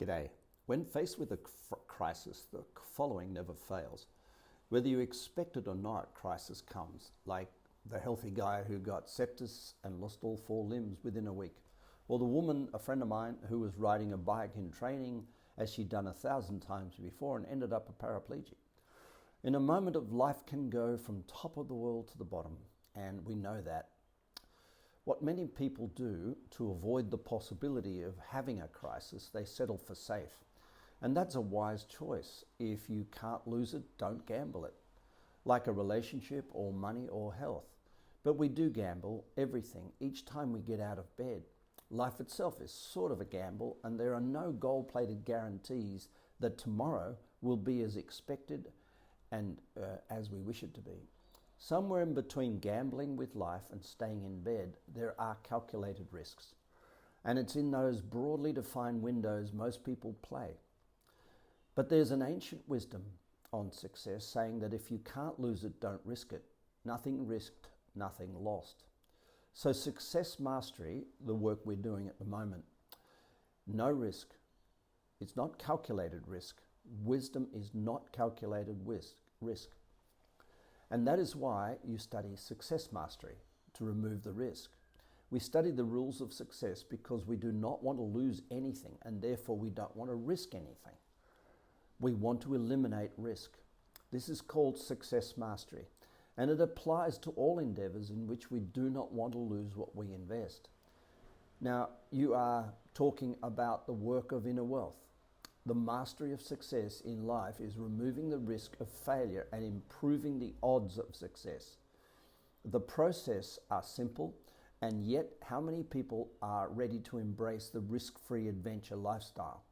G'day. When faced with a crisis, the following never fails. Whether you expect it or not, crisis comes, like the healthy guy who got sepsis and lost all 4 limbs within a week, or the woman, a friend of mine, who was riding a bike in training as she'd done 1,000 times before and ended up a paraplegic. In a moment of life can go from top of the world to the bottom, and we know that. What many people do to avoid the possibility of having a crisis, they settle for safe. And that's a wise choice. If you can't lose it, don't gamble it. Like a relationship or money or health. But we do gamble everything each time we get out of bed. Life itself is sort of a gamble, and there are no gold-plated guarantees that tomorrow will be as expected and as we wish it to be. Somewhere in between gambling with life and staying in bed, there are calculated risks. And it's in those broadly defined windows most people play. But there's an ancient wisdom on success saying that if you can't lose it, don't risk it. Nothing risked, nothing lost. So success mastery, the work we're doing at the moment, no risk. It's not calculated risk. Wisdom is not calculated risk. And that is why you study success mastery, to remove the risk. We study the rules of success because we do not want to lose anything, and therefore we don't want to risk anything. We want to eliminate risk. This is called success mastery, and it applies to all endeavors in which we do not want to lose what we invest. Now, you are talking about the work of inner wealth. The mastery of success in life is removing the risk of failure and improving the odds of success. The process are simple, and yet how many people are ready to embrace the risk-free adventure lifestyle?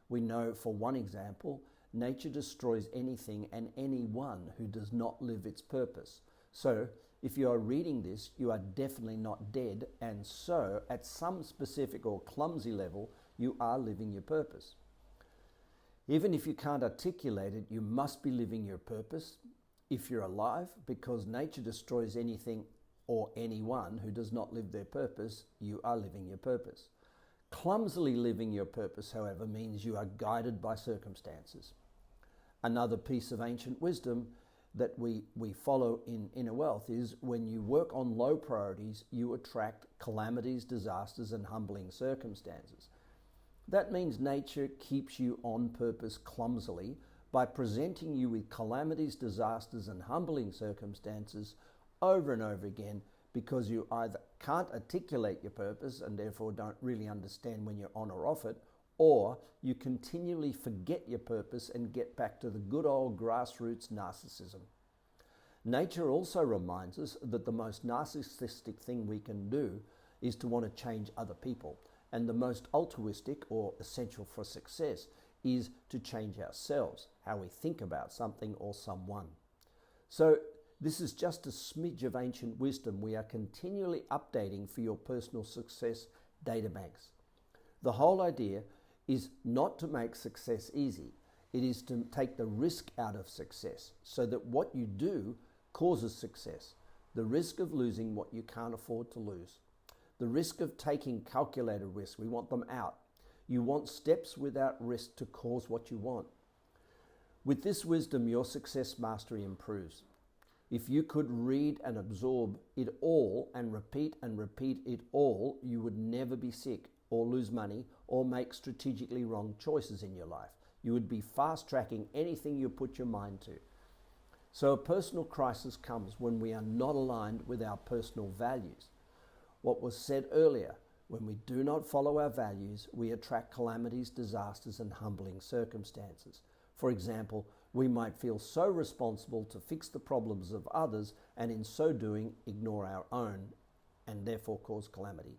We know, for one example, nature destroys anything and anyone who does not live its purpose. So, if you are reading this, you are definitely not dead, and so, at some specific or clumsy level, you are living your purpose. Even if you can't articulate it, you must be living your purpose if you're alive, because nature destroys anything or anyone who does not live their purpose. You are living your purpose. Clumsily living your purpose, however, means you are guided by circumstances. Another piece of ancient wisdom that we follow in inner wealth is when you work on low priorities, you attract calamities, disasters, and humbling circumstances. That means nature keeps you on purpose clumsily by presenting you with calamities, disasters, and humbling circumstances over and over again, because you either can't articulate your purpose and therefore don't really understand when you're on or off it, or you continually forget your purpose and get back to the good old grassroots narcissism. Nature also reminds us that the most narcissistic thing we can do is to want to change other people. And the most altruistic or essential for success is to change ourselves, how we think about something or someone. So this is just a smidge of ancient wisdom we are continually updating for your personal success databanks. The whole idea is not to make success easy. It is to take the risk out of success so that what you do causes success. The risk of losing what you can't afford to lose. The risk of taking calculated risks, we want them out. You want steps without risk to cause what you want. With this wisdom, your success mastery improves. If you could read and absorb it all and repeat it all, you would never be sick or lose money or make strategically wrong choices in your life. You would be fast-tracking anything you put your mind to. So a personal crisis comes when we are not aligned with our personal values. What was said earlier, when we do not follow our values, we attract calamities, disasters, and humbling circumstances. For example, we might feel so responsible to fix the problems of others and in so doing ignore our own and therefore cause calamity.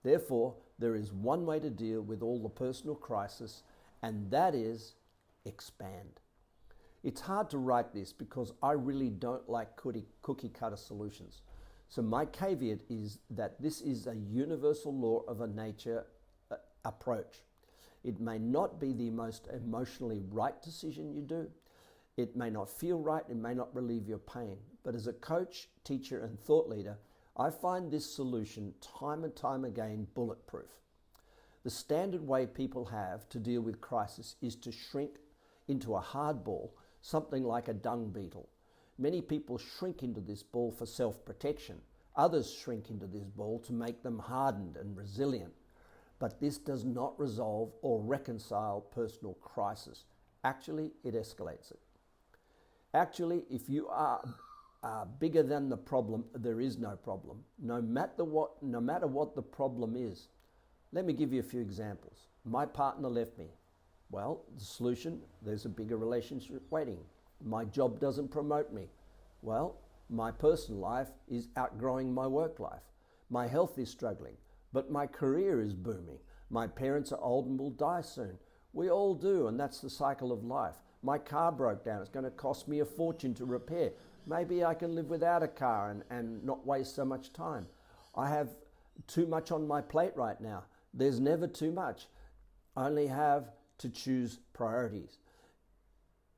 Therefore, there is one way to deal with all the personal crisis, and that is expand. It's hard to write this because I really don't like cookie cutter solutions. So my caveat is that this is a universal law of a nature approach. It may not be the most emotionally right decision you do. It may not feel right. It may not relieve your pain. But as a coach, teacher, and thought leader, I find this solution time and time again bulletproof. The standard way people have to deal with crisis is to shrink into a hard ball, something like a dung beetle. Many people shrink into this ball for self-protection. Others shrink into this ball to make them hardened and resilient. But this does not resolve or reconcile personal crisis. Actually, it escalates it. Actually, if you are bigger than the problem, there is no problem, no matter what the problem is. Let me give you a few examples. My partner left me. Well, the solution, there's a bigger relationship waiting. My job doesn't promote me. Well, my personal life is outgrowing my work life. My health is struggling, but my career is booming. My parents are old and will die soon. We all do, and that's the cycle of life. My car broke down. It's going to cost me a fortune to repair. Maybe I can live without a car and not waste so much time. I have too much on my plate right now. There's never too much. I only have to choose priorities.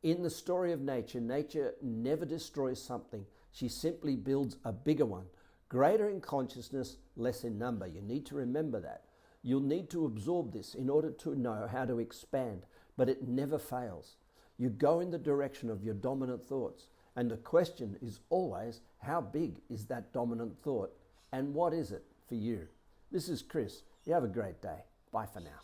In the story of nature, nature never destroys something. She simply builds a bigger one, greater in consciousness, less in number. You need to remember that. You'll need to absorb this in order to know how to expand, but it never fails. You go in the direction of your dominant thoughts, and the question is always, how big is that dominant thought, and what is it for you? This is Chris. You have a great day. Bye for now.